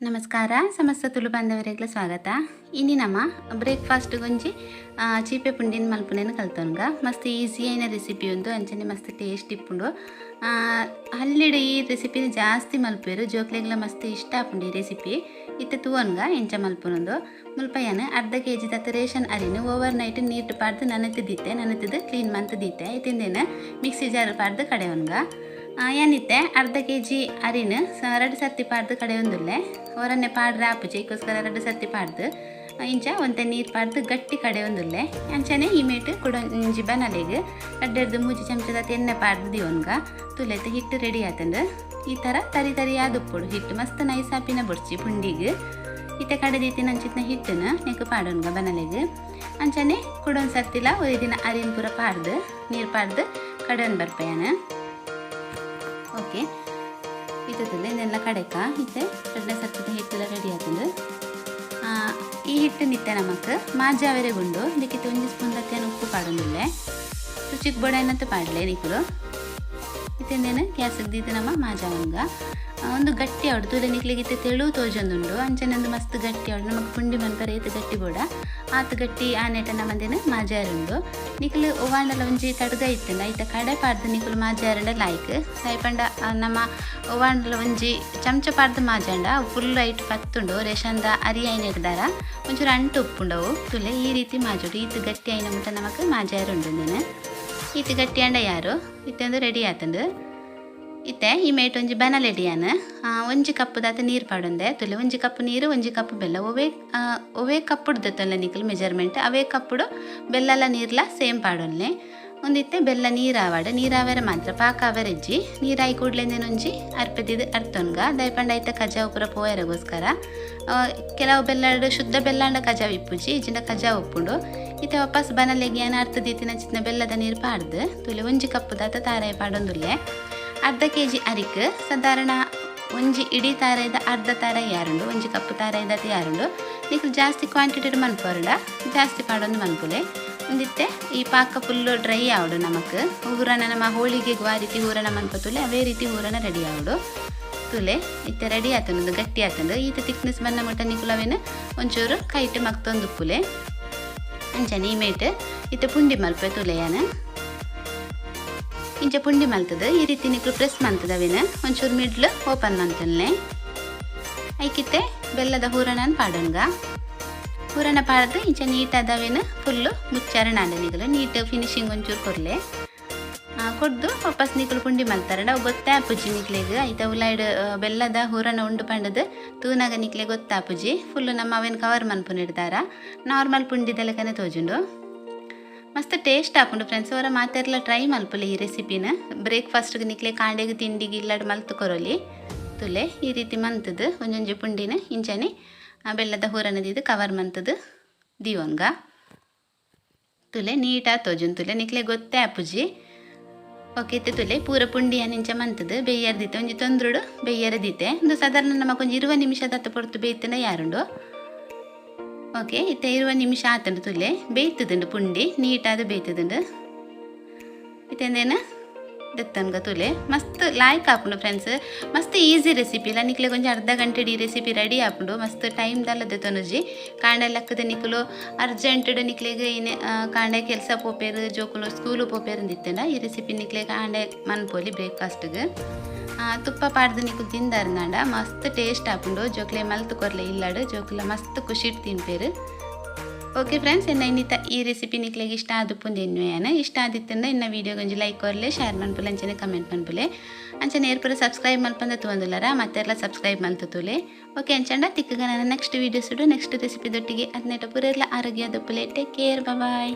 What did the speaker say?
ನಮಸ್ಕಾರ ಸಮಸ್ತ ತುಳು ಬಾಂಧವರಿಗೆ ಸ್ವಾಗತ. ಇನ್ನು ನಮ್ಮ ಬ್ರೇಕ್ಫಾಸ್ಟ್ ಗೊಂಜಿ ಚೀಪೆ ಪುಂಡಿನ ಮಲ್ಪುನೇನು ಕಲ್ತೊನ್ಗ ಮಸ್ತ್ ಈಸಿ ಆಯ್ನ ರೆಸಿಪಿ ಒಂದು ಅಂಚನೆ ಮಸ್ತ್ ಟೇಸ್ಟ್ ಇಪ್ಪುಂಡು. ಹಳ್ಳಿಡು ಈ ರೆಸಿಪಿನ ಜಾಸ್ತಿ ಮಲ್ಪೇರು ಜೋಕ್ಲೆಗ್ಲ ಮಸ್ತ್ ಇಷ್ಟ ಆಪುಂಡು ಈ ರೆಸಿಪಿ. ಇತ್ತೆ ತೂವನ್ಗ ಎಂಚ ಮಲ್ಪುನೊಂದು ಮುಲ್ಪಯ್ಯನ ಅರ್ಧ kg ದತ್ತ ರೇಷನ್ ಅರಿನು ಓವರ್ ನೈಟ್ ನೀರು ಪಾಡ್ದು ನನತಿದ್ದು ಕ್ಲೀನ್ ಮಂತ್ ದೀತೆ ಇತ್ತಿಂದೇನು ಮಿಕ್ಸಿ ಜಾರ್ ಪಾಡ್ದು ಕಡೆವನ್ಗ ಏನಿತ್ತೆ ಅರ್ಧ kg ಅರಿನು 2 ಸರ್ತಿ ಪಾಡ್ದು ಕಡೆ ಒಂದುಲ್ಲೆ ಹೊರನ್ನೇ ಪಾಡ್ರೆ ಆಪುಜಿ ಈಗೋಸ್ಕರ 2 ಸರ್ತಿ ಪಾಡ್ದು ಇಂಚ ಒಂತೆ ನೀರು ಪಾಡ್ದು ಗಟ್ಟಿ ಕಡೆ ಒಂದುಲ್ಲೆ ಅಂಚನೆ ಈ ಮೇಟು ಕೊಡ ಇಂಜಿ ಬನಲೆಗೆ 2 ಮೂಜಿ ಚಮಚದ ಎಣ್ಣೆ ಪಾಡ್ದು ದಿವನ್ಗ ತುಲೆತೆ ಹಿಟ್ಟು ರೆಡಿ ಆತಂಡು ಈ ಥರ ತರಿ ಆದ ಉಪ್ಪುಡು ಹಿಟ್ಟು ಮಸ್ತ್ ನೈಸ್ ಆಪಿನ ಬುಡ್ಚಿ ಪುಂಡಿಗೆ ಇತ್ತೆ ಕಡೆ ದೀತಿನ ಅಂಚಿತ್ನ ಹಿಟ್ಟನ ನೆಕ್ ಪಾಡೋನ್ಗ ಬನಲೆಗೆ ಅಂಚನೆ ಕೊಡೊಂದು ಸರ್ತಿಲ ಒಂದು ದಿನ ಅರಿನ ಪೂರ ಪಾಡ್ದು ನೀರು ಪಾಡ್ದು ಕಡೆಯೊಂದು ಬರ್ಪೇಯನ. ಓಕೆ ಇತ್ತದಲ್ಲ ಇದೆಲ್ಲ ಕಡೆಕ ಇತ್ತೆ 2 ಸರ್ತಿದ ಹಿಟ್ಟೆಲ್ಲ ರೆಡಿ ಆತಂದು ಈ ಹಿಟ್ಟು ನಿತ್ತೆ ನಮಕ್ ಮಾಜಾವರೆಗುಂಡು ಇದಕ್ಕೆ 1 ಸ್ಪೂನ್ ದತ್ತೇನು ಉಪ್ಪು ಪಾಡೊಂದಿಲ್ಲೆ ರುಚಿಗೆ ಬೋಡನಂತ ಪಾಡಲೆ ನಿಕ್ಕಲು ಇತ್ತೇನು ಗ್ಯಾಸಿಗೆ ದೀತು ನಮ್ಮ ಮಾಜಾವಂಗ ಒಂದು ಗಟ್ಟಿ ಆವಡು ತುಲೆ ನಿಕ್ಲಿಗಿತ್ತೆ ತೆಳು ತೋಜೊಂದುಂಡು ಅಂಚನೊಂದು ಮಸ್ತ್ ಗಟ್ಟಿ ಆವಡು ನಮಗೆ ಪುಂಡಿ ಮನ್ಪರ ಏತು ಗಟ್ಟಿ ಬೋಡ ಆತು ಗಟ್ಟಿ ಆನೆಟ ನಮ್ಮದೇನು ಮಾಜಾರುಂಡು ನಿಕ್ಲು ಒವಾಂಡಲ ಒಂಜಿ ತಡ್ಗ ಇತ್ತಂಡ ಐತ ಕಡೆ ಪಾಡ್ದು ನಿಕ್ಲು ಮಾಜಾರಂಡ ಲಾಯ್ಕ್ ಸಾಯ್ಪಂಡ ನಮ್ಮ ಒವಾಂಡಲ ಒಂಜಿ ಚಮಚ ಪಾಡ್ದು ಮಾಜಾಂಡ ಫುಲ್ ಐಟ್ ಪತ್ತುಂಡು ರೇಷನ್ದ ಅರಿ ಐನ ಇಡ್ದಾರ ಒಂಚೂರು ಅಂಟು ಉಪ್ಪುಂಡವು ತುಲೆ ಈ ರೀತಿ ಮಾಜೋಡು ಈತು ಗಟ್ಟಿ ಐನ ಮುಟ್ಟ ನಮಕ್ ಮಾಜಾರುಂಡು ನೀನು ಈತು ಗಟ್ಟಿ ಅಂಡ ಯಾರು ಇತ್ತೊಂದು ರೆಡಿ ಆತಂಡು ಇತ್ತೆ ಈ ಮೇಟ್ ಒಂಜಿ ಬನಲೆಡಿಯಾನ 1 ಕಪ್ ದಾತ ನೀರು ಪಾಡೊಂದೆ ತುಲೆ 1 ಕಪ್ ನೀರು 1 ಕಪ್ ಬೆಲ್ಲ ಒವೇ ಕಪ್ಪುಡು ದತ್ತಲ್ಲ ನಿಕಲ್ ಮೆಜರ್ಮೆಂಟ್ ಅವೇ ಕಪ್ಪುಡು ಬೆಲ್ಲಲ ನೀರ್ಲ ಸೇಮ್ ಪಾಡೊನ್ಲೆ ಒಂದಿತ್ತೆ ಬೆಲ್ಲ ನೀರಾವರೆ ಮಾತ್ರ ಪಾಕ ಅವರೆಜ್ಜಿ ನೀರಾಯಿ ಕೂಡ್ಲೆಂದೇನೊಂಜಿ ಅರ್ಪದಿದ್ದು ಅರ್ತೊನ್ಗ ದಯಪಂಡ ಐತ ಕಜಾವು ಪೂರ ಪೋಯರಗೋಸ್ಕರ ಕೆಲವು ಬೆಲ್ಲ ಶುದ್ಧ ಬೆಲ್ಲಾಂಡ ಕಜಾವು ಇಪ್ಪುಜಿ ಇಜಿಂದ ಕಜಾವು ಉಪ್ಪುಂಡು ಇತ್ತೆ ವಾಪಸ್ ಬನಲೆಗ್ಯಾನ ಅರ್ತದೀತಿನ ಚಿತ್ನ ಬೆಲ್ಲದ ನೀರು ಪಾಡ್ದು ತುಲೆ 1 ಕಪ್ ದಾತ ತಾರಾಯಿ ಪಾಡೊಂದುಲ್ಲೆ ಅರ್ಧ kg ಅರಿಕ್ ಸಾಧಾರಣ ಒಂಜಿ ಇಡೀ ತಾರಾಯ್ದ ಅರ್ಧ ತಾರಾಯಿ ಯಾರುಂಡು 1 ಕಪ್ ತಾರಾಯ್ದತಿ ಯಾರುಂಡು ನೀಕು ಜಾಸ್ತಿ ಕ್ವಾಂಟಿಟಿ ಮನ್ಪೋರುಂಡ ಜಾಸ್ತಿ ಪಾಡೊಂದು ಮನ್ಪುಲೆ ಒಂದಿತ್ತೆ ಈ ಪಾಕ ಫುಲ್ಲು ಡ್ರೈ ಆವಡು ನಮಕ್ ಹೂರಣ ನಮ್ಮ ಹೋಳಿಗೆ ಆ ರೀತಿ ಹೂರಣ ಮನ್ಪತುಲೆ ಅವೇ ರೀತಿ ಹೂರಣ ರೆಡಿ ಆವಡು ತುಲೆ ಇತ್ತೆ ರೆಡಿ ಆತನೊಂದು ಗಟ್ಟಿ ಆತಂದು ಈತ ತಿಕ್ನೆಸ್ ಬಂದ ಮಟ್ಟ ನಿಕುಲವೇನು ಒಂಚೂರು ಕೈಟ್ ಮಕ್ತೊಂದು ಉಪ್ಪುಲೆ ಅಂಚನೆ ಈ ಮೇಟ್ ಇತ್ತೆ ಪುಂಡಿ ಮಲ್ಪೆ ತುಲೆಯನ ಇಂಚ ಪುಂಡಿ ಮಲ್ತದ ಈ ರೀತಿ ನಿಕ್ಲು ಪ್ರೆಸ್ ಮಂತದವೇನು ಒಂಚೂರು ಮಿಡ್ಲು ಓಪನ್ ಮಂತನ್ಲೆ ಐಕಿತ್ತೆ ಬೆಲ್ಲದ ಹೂರಣನ ಪಾಡೋನ್ಗ ಹೂರಣ ಪಾಡ್ದು ಇಂಚ ನೀಟಾದವೇನು ಫುಲ್ಲು ಮುಚ್ಚಾರಣ ಆಂಡ ನಿಕಲು ನೀಟ್ ಫಿನಿಶಿಂಗ್ ಒಂಚೂರು ಕೊರ್ಲೆ ಕೊಡ್ದು ವಾಪಸ್ ನಿಕಲು ಪುಂಡಿ ಮಲ್ತಾರಂಡ ಅವು ಗೊತ್ತಾಪುಜಿ ನಿಕ್ಲೆಗೆ ಐತ ಉಲಾಯ್ಡು ಬೆಲ್ಲದ ಹೂರಣ ಉಂಡು ಪಂಡದು ತೂನಾಗ ನಿಕ್ಲೆ ಗೊತ್ತಾಪುಜಿ ಫುಲ್ಲು ನಮ್ಮ ಅವೇನು ಕವರ್ ಮನ್ಪುನಿಡ್ದಾರ ನಾರ್ಮಲ್ ಪುಂಡಿದೆಲ್ಲಕನೆ ತೋಜುಂಡು ಮಸ್ತ್ ಟೇಸ್ಟ್ ಆಪುಂಡು ಫ್ರೆಂಡ್ಸ್ ಅವರ ಮಾತೆರ್ಲ ಟ್ರೈ ಮಲ್ಪುಲೆ ಈ ರೆಸಿಪಿನ ಬ್ರೇಕ್ಫಾಸ್ಟ್ಗೆ ನಿಕ್ಲೆ ಕಾಂಡೆಗೆ ತಿಂಡಿಗೆ ಇಲ್ಲಡ್ ಮಲ್ತು ಕೊರೊಲಿ ತುಲೆ ಈ ರೀತಿ ಮಂತದು ಒಂಜೊಂಜಿ ಪುಂಡಿನ ಇಂಚನೆ ಬೆಲ್ಲದ ಹೂರಣದಿದ್ದು ಕವರ್ ಮಂತದು ದಿವನ್ಗ ತುಲೆ ನೀಟಾ ತೋಜುನ್ ತುಲೆ ನಿಕ್ಲೆ ಗೊತ್ತೇ ಆಪುಜಿ ಓಕೆ ತುಲೆ ಪೂರ ಪುಂಡಿ ಇಂಚ ಮಂತದು ಬೇಯ್ಯರ್ದಿತ್ತೆ ಒಂಜಿ ತೊಂದ್ರುಡು ಬೇಯ್ಯರದಿತ್ತೆ ಒಂದು ಸಾಧಾರಣ ನಮಕ್ ಒಂಜಿ 20 ನಿಮಿಷದ ಪೊರ್ತು ಬೇಯ್ತನ ಯಾರುಂಡು ಓಕೆ ಇತ್ತೆ 20 ನಿಮಿಷ ಆತಂಡು ತುಲೆ ಬೇಯ್ತದುಂಡು ಪುಂಡಿ ನೀಟಾದ ಬೇಯ್ತದುಂಡು ಇತ್ತೇಂದೇನು ದತ್ತನ್ಗ ತುಲೆ ಮಸ್ತ್ ಲಾಯ್ಕ್ ಆಪುಂಡು ಫ್ರೆಂಡ್ಸ್ ಮಸ್ತ್ ಈಸಿ ರೆಸಿಪಿ ಇಲ್ಲ ನಿಕ್ಲೆ ಕೊಂಚ ಅರ್ಧ ಗಂಟೆಡು ಈ ರೆಸಿಪಿ ರೆಡಿ ಆಪುಂಡು ಮಸ್ತ್ ಟೈಮ್ ದಲ್ಲದ ತೊನುಜಿ ಕಾಂಡೆ ಲೆಕ್ಕದ ನಿಕ್ಲು ಅರ್ಜೆಂಟಡ್ ನಿಕ್ಲೆಗೆ ಇನ್ನು ಕಾಂಡೆ ಕೆಲಸ ಪೋಪೇರು ಜೋಕುಲು ಸ್ಕೂಲು ಪೋಪೇರು ಅಂದಿತ್ತಂಡ ಈ ರೆಸಿಪಿ ನಿಕ್ಲೆ ಕಾಂಡೆ ಮನ್ಪೋಲಿ ಬ್ರೇಕ್ಫಾಸ್ಟ್ಗೆ ತುಪ್ಪ ಪಾಡ್ದು ನಿಕ್ಲು ತಿಂದಾರ್ನಾಂಡ ಮಸ್ತ್ ಟೇಸ್ಟ್ ಆಪುಂಡು ಜೋಕ್ಲೆ ಮಲ್ತು ಕೊರ್ಲೆ ಇಲ್ಲಾಡು ಜೋಕುಲ ಮಸ್ತ್ ಖುಷಿಟ್ ತಿನ್ಪೇರು. ಓಕೆ ಫ್ರೆಂಡ್ಸ್ ಇನ್ನಿತ್ತ ಈ ರೆಸಿಪಿ ನಿಕ್ಲೆಗೆ ಇಷ್ಟ ಆದುಪ್ಪುಂದು ಎನ್ನುವೇನ ಇಷ್ಟ ಆದಿತ್ತಂಡ ಇನ್ನ ವೀಡಿಯೋ ಗಂಜಿ ಲೈಕ್ ಕೊರ್ಲೆ ಶೇರ್ ಮನ್ಪುಲೆ ಅಂಚನೆ ಕಮೆಂಟ್ ಮನ್ಪುಲೆ ಅಂಚನೆ ಏರ್ಪುರ ಸಬ್ಸ್ಕ್ರೈಬ್ ಮಲ್ಪಂದ ತುವಂದುಲರ ಮತ್ತೆಲ್ಲ ಸಬ್ಸ್ಕ್ರೈಬ್ ಮಲ್ತುತುಲೆ ಓಕೆ ಅಂಚಂಡ ತಿಕ್ಕಗ ನಾನು ನೆಕ್ಸ್ಟ್ ವೀಡಿಯೋಸ್ ನೆಕ್ಸ್ಟ್ ರೆಸಿಪಿ ದೊಟ್ಟಿಗೆ ಅದನ್ನೆಟ ಪೂರೆಲ್ಲ ಆರೋಗ್ಯ ದಪ್ಪುಲೆ ಟೇಕ್ ಕೇರ್ ಬಾಯ್.